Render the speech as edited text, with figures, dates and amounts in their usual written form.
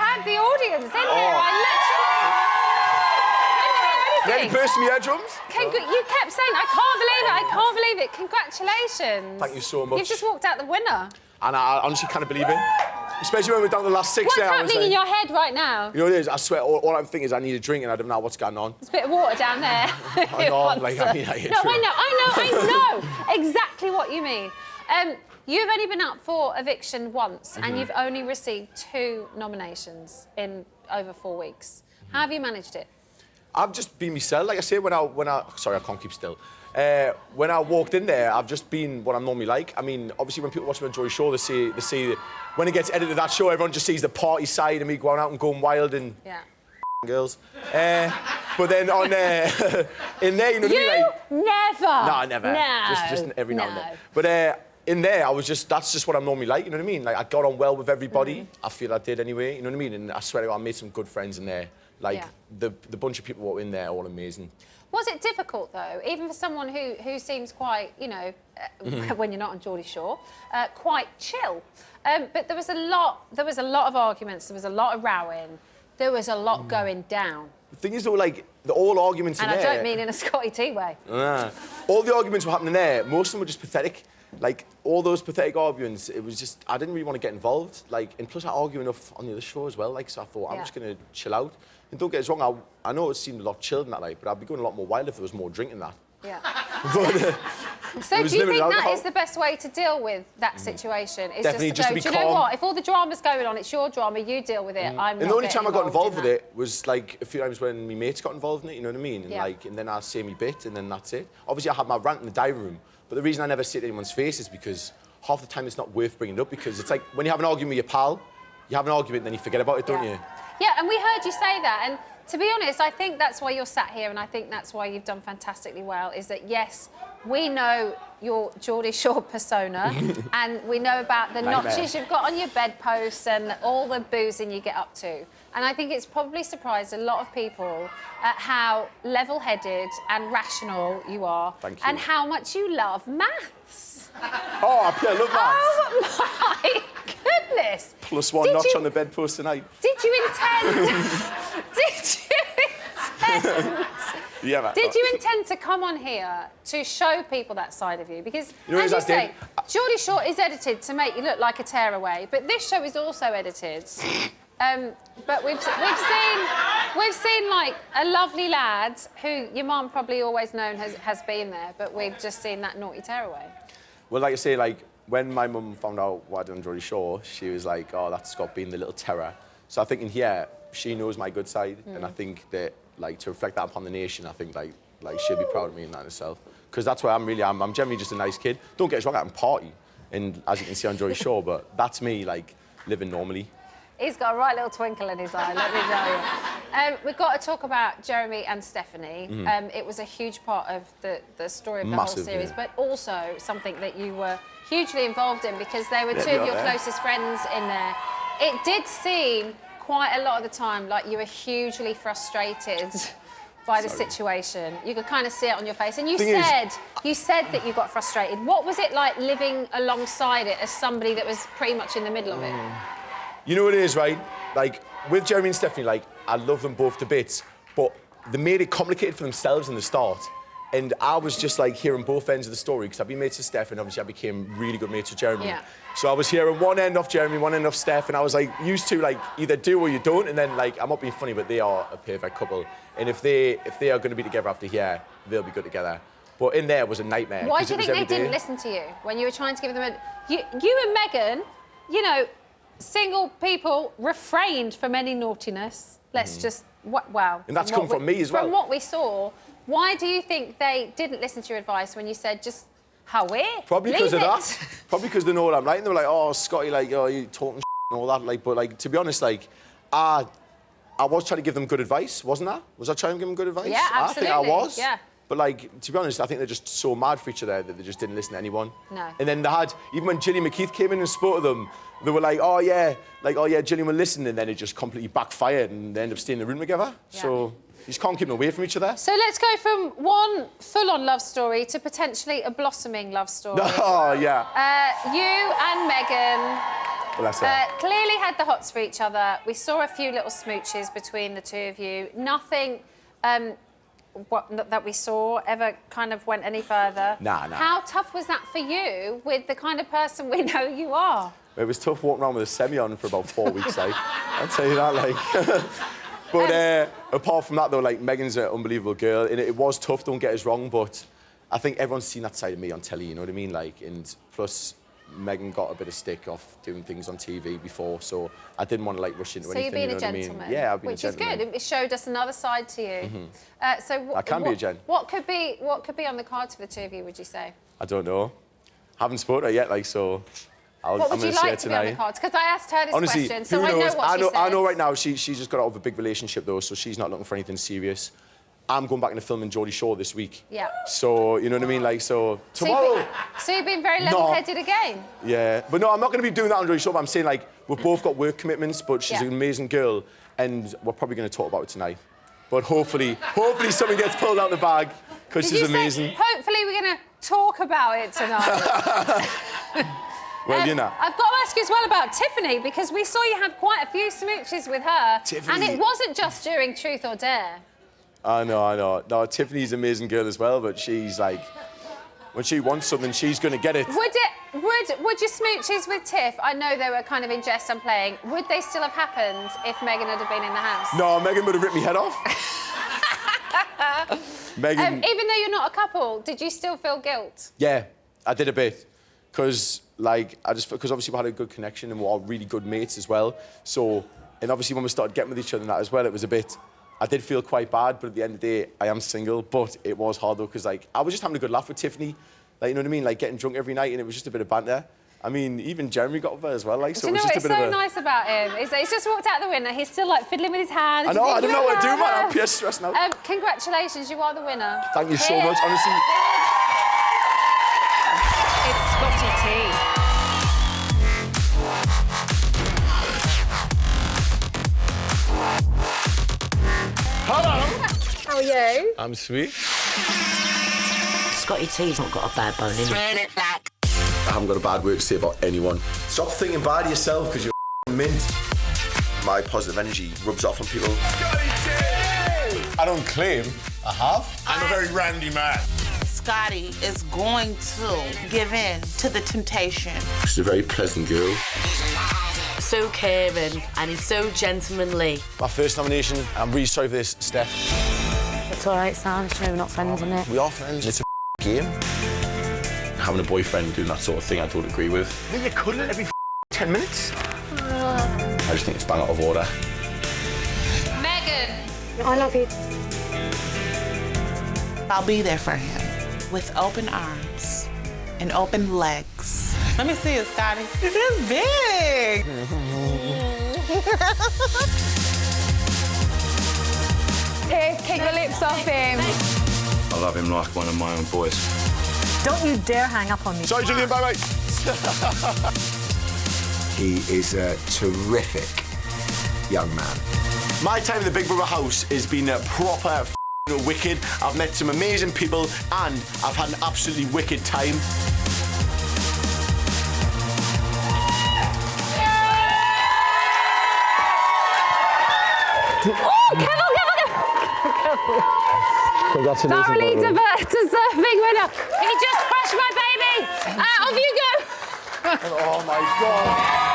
had the audience in here. I literally... The only person in your drums? You kept saying, I can't believe it, I can't believe it. Congratulations. Thank you so much. You've just walked out the winner. And I honestly can't believe it. Especially when we're down to the last 6 What's now. happening in your head right now? You know what it is? I swear, all I'm thinking is I need a drink and I don't know what's going on. There's a bit of water down there. I know, like, I need a drink. No, I know exactly what you mean. You've only been up for eviction once and you've only received 2 nominations in over 4 weeks. How have you managed it? I've just been myself. Like I say, sorry, I can't keep still. When I walked in there, I've just been what I'm normally like. I mean, obviously, when people watch me on Geordie show, they see when it gets edited, that show, everyone just sees the party side of me going out and going wild and girls. But then on in there, you know what I mean? Like, never. No, never. No. Just every now and then. But in there, that's just what I'm normally like. You know what I mean? Like I got on well with everybody. I feel I did anyway. You know what I mean? And I swear to God, I made some good friends in there. Like the bunch of people who were in there, all amazing. Was it difficult though, even for someone who seems quite, you know, when you're not on Geordie Shore, quite chill? But there was a lot of arguments. There was a lot of rowing. There was a lot going down. The thing is, though, like all arguments in there. And I don't mean in a Scotty T way. All the arguments were happening there. Most of them were just pathetic. Like all those pathetic arguments, it was just I didn't really want to get involved. Like, and plus I argue enough on the other show as well. Like, so I thought I'm just gonna chill out. And don't get us wrong, I know it seemed a lot chilled in that night, but I'd be going a lot more wild if there was more drink in that. Yeah. So do you think that is the best way to deal with that situation? Is Definitely just to be do you calm. know what? If all the drama's going on, it's your drama, you deal with it. I'm not. And the only time I got involved with that. it was like a few times when my mates got involved in it, you know what I mean? And and then I'd say my bit and then that's it. Obviously I had my rant in the diary room, but the reason I never say it to anyone's face is because half the time it's not worth bringing it up because it's like when you have an argument with your pal, you have an argument and then you forget about it, don't you? Yeah, and we heard you say that, and to be honest, I think that's why you're sat here, and I think that's why you've done fantastically well, is that, yes, we know your Geordie Shore persona, and we know about the notches you've got on your bedposts and all the boozing you get up to. And I think it's probably surprised a lot of people at how level-headed and rational you are. Thank you. And how much you love maths. Oh, I love maths. Oh, my goodness. +1 notch on the bedpost tonight. Did you intend... Did you intend to come on here to show people that side of you? Because, as you say, Geordie Shore is edited to make you look like a tearaway, but this show is also edited. But we've seen like a lovely lad who your mum probably always known has been there, but we've just seen that naughty tearaway. Well, like I say, like when my mum found out what I did on Geordie Shore, she was like, "Oh, that's Scott being the little terror." So I think in here, she knows my good side, and I think that, like, to reflect that upon the nation, I think, like she'll be proud of me in that herself. Because that's where I'm generally just a nice kid. Don't get us wrong, I can party, and as you can see on Geordie Shore, but that's me, like, living normally. He's got a right little twinkle in his eye, let me tell you. We've got to talk about Jeremy and Stephanie. It was a huge part of the story of the whole series, but also something that you were hugely involved in because they were two of your closest friends in there. It did seem quite a lot of the time like you were hugely frustrated by the situation. You could kind of see it on your face. And you said that you got frustrated. What was it like living alongside it as somebody that was pretty much in the middle of it? You know what it is, right? Like, with Jeremy and Stephanie, like, I love them both to bits, but they made it complicated for themselves in the start. And I was just, like, hearing both ends of the story, because I've been mates with Steph, and obviously I became really good mates with Jeremy. Yeah. So I was hearing one end off Jeremy, one end off Steph, and I was, like, used to, like, either do or you don't, and then, like, I'm not being funny, but they are a perfect couple. And if they are going to be together after here, they'll be good together. But in there, it was a nightmare. Why do you think they didn't listen to you when you were trying to give them a... You and Megan, you know... Single people refrained from any naughtiness. Let's just... Wow. And that's come from me as well. From what we saw, why do you think they didn't listen to your advice when you said, just, HOWAY? Probably because of that. Probably because they know what I'm like. And they were like, oh, Scotty, like, oh, you talking and all that. Like, but, like, to be honest, like, I was trying to give them good advice, wasn't I? Was I trying to give them good advice? Yeah, absolutely. I think I was. Yeah. But, like, to be honest, I think they're just so mad for each other that they just didn't listen to anyone. No. And then they had, even when Gillian McKeith came in and spoke to them, they were like, oh, yeah, Gillian will listen, and then it just completely backfired and they ended up staying in the room together. Yeah. So you just can't keep them away from each other. So let's go from one full-on love story to potentially a blossoming love story. Oh, yeah. You and Megan Bless her. Clearly had the hots for each other. We saw a few little smooches between the two of you. Nothing that we saw ever kind of went any further. Nah. How tough was that for you with the kind of person we know you are? It was tough walking around with a semi on for about 4 weeks, like. I'll tell you that, like. But apart from that, though, like, Megan's an unbelievable girl. And it was tough, don't get us wrong, but I think everyone's seen that side of me on telly, you know what I mean? Like, and plus, Megan got a bit of stick off doing things on TV before, so I didn't want to, like, rush into anything, So you've been you know a what I gentleman? mean? Yeah, I've been which a gentleman. Which is good. It showed us another side to you. I can be a gent. What could be on the cards for the two of you, would you say? I don't know. Haven't spoken to her yet, like, so What I'm would you going to see her like to be on the tonight. cards? Because I asked her this Honestly, question, so who I know knows? what she said. I know right now she's just got out of a big relationship, though, so she's not looking for anything serious. I'm going back into filming Geordie Show this week. Yeah. So, you know what I mean? Like, so tomorrow... So you've been very level-headed again? Yeah. But no, I'm not going to be doing that on Geordie Show, but I'm saying, like, we've both got work commitments, but she's an amazing girl, and we're probably going to talk about it tonight. But hopefully something gets pulled out the bag, because she's amazing. Hopefully we're going to talk about it tonight. Well, you know. I've got to ask you as well about Tiffany, because we saw you have quite a few smooches with her. Tiffany. And it wasn't just during Truth or Dare. I know. No, Tiffany's an amazing girl as well, but she's like, when she wants something, she's going to get it. Would your smooches with Tiff, I know they were kind of in jest and playing, would they still have happened if Megan had been in the house? No, Megan would have ripped me head off. Megan... even though you're not a couple, did you still feel guilt? Yeah, I did a bit. Because, like, because obviously we had a good connection and we're all really good mates as well. So, and obviously when we started getting with each other and that as well, it was a bit... I did feel quite bad, but at the end of the day, I am single. But it was hard, though, because, like, I was just having a good laugh with Tiffany. Like, you know what I mean? Like, getting drunk every night, and it was just a bit of banter. I mean, even Jeremy got up there as well, like, so it was just a bit of a... Do you know what's so nice about him? He's just walked out the window, he's still, like, fiddling with his hands. I know, I don't know what to do, man. I'm pissed stressed now. Congratulations, you are the winner. Thank you so much, honestly. It's Scotty T. Hello. How are you? I'm sweet. Scotty T's not got a bad bone in him. I haven't got a bad word to say about anyone. Stop thinking bad of yourself, because you're mint. My positive energy rubs off on people. Scotty T! I don't claim I have. I'm a very randy man. Scotty is going to give in to the temptation. She's a very pleasant girl. So caring and he's so gentlemanly. My first nomination. I'm really sorry for this, Steph. It's all right, Sam. You know we're not friends, isn't it? We are friends. It's a game. Having a boyfriend doing that sort of thing, I don't agree with. Will you cuddle every 10 minutes? I just think it's bang out of order. Megan. I love you. I'll be there for him with open arms and open legs. Let me see it, Scotty. It is big. Here, kick the lips off him. I love him like one of my own boys. Don't you dare hang up on me. Sorry, Julian, bye, mate. He is a terrific young man. My time in the Big Brother house has been a proper wicked. I've met some amazing people and I've had an absolutely wicked time. Oh, careful! Congratulations. Thoroughly deserving winner. He just crushed my baby. Off you go. Oh my God.